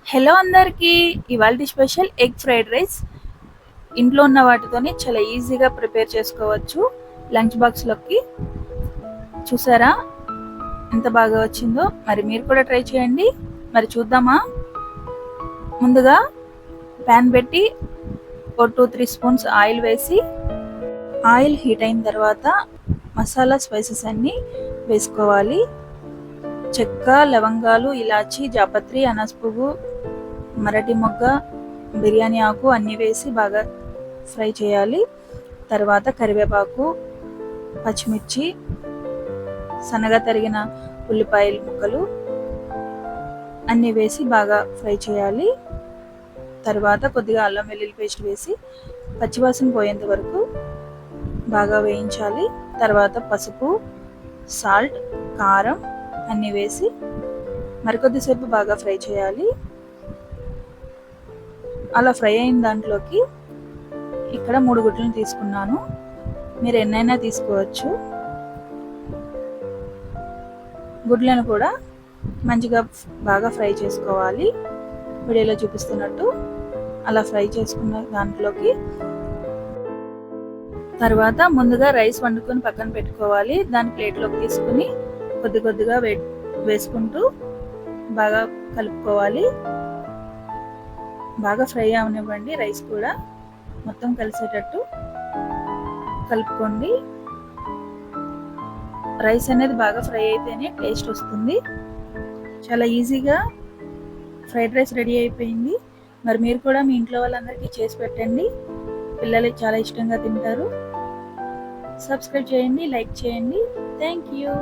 Hello అందరికీ. ఇవాల్టి special egg fried rice. ఇంట్లో ఉన్న వాటితోనే చాలా ఈజీగా ప్రిపేర్ చేసుకోవచ్చు లంచ్ బాక్స్లోకి. చూసారా ఎంత బాగా వచ్చిందో? మరి మీరు కూడా ట్రై చేయండి. మరి చూద్దామా? ముందుగా ప్యాన్ పెట్టి ఒక 2-3 స్పూన్స్ ఆయిల్ వేసి, ఆయిల్ హీట్ అయిన తర్వాత మసాలా స్పైసెస్ అన్నీ వేసుకోవాలి. చెక్క, లవంగాలు, ఇలాచి, జాపత్రి, అనాస పువ్వు, మరటి మొగ్గ, బిర్యానీ ఆకు అన్నీ వేసి బాగా ఫ్రై చేయాలి. తర్వాత కరివేపాకు, పచ్చిమిర్చి, సన్నగా తరిగిన ఉల్లిపాయల ముక్కలు అన్నీ వేసి బాగా ఫ్రై చేయాలి. తర్వాత కొద్దిగా అల్లం వెల్లుల్లి పేస్ట్ వేసి పచ్చివాసన పోయేంత వరకు బాగా వేయించాలి. తర్వాత పసుపు, సాల్ట్, కారం అన్నీ వేసి మరికొద్దిసేపు బాగా ఫ్రై చేయాలి. అలా ఫ్రై అయిన దాంట్లోకి ఇక్కడ 3 గుడ్లను తీసుకున్నాను. మీరు ఎన్నైనా తీసుకోవచ్చు. గుడ్లను కూడా మంచిగా బాగా ఫ్రై చేసుకోవాలి. వీడియోలో చూపిస్తున్నట్టు అలా ఫ్రై చేసుకున్న దాంట్లోకి తర్వాత ముందుగా రైస్ వండుకొని పక్కన పెట్టుకోవాలి. దాని ప్లేట్లోకి తీసుకుని కొద్ది కొద్దిగా వేసుకుంటూ బాగా కలుపుకోవాలి. బాగా ఫ్రై అవనివ్వండి. రైస్ కూడా మొత్తం కలిసేటట్టు కలుపుకోండి. రైస్ అనేది బాగా ఫ్రై అయితేనే టేస్ట్ వస్తుంది. చాలా ఈజీగా ఫ్రైడ్ రైస్ రెడీ అయిపోయింది. మరి మీరు కూడా మీ ఇంట్లో వాళ్ళందరికీ చేసి పెట్టండి. పిల్లలు చాలా ఇష్టంగా తింటారు. సబ్స్క్రైబ్ చేయండి, లైక్ చేయండి. Thank you.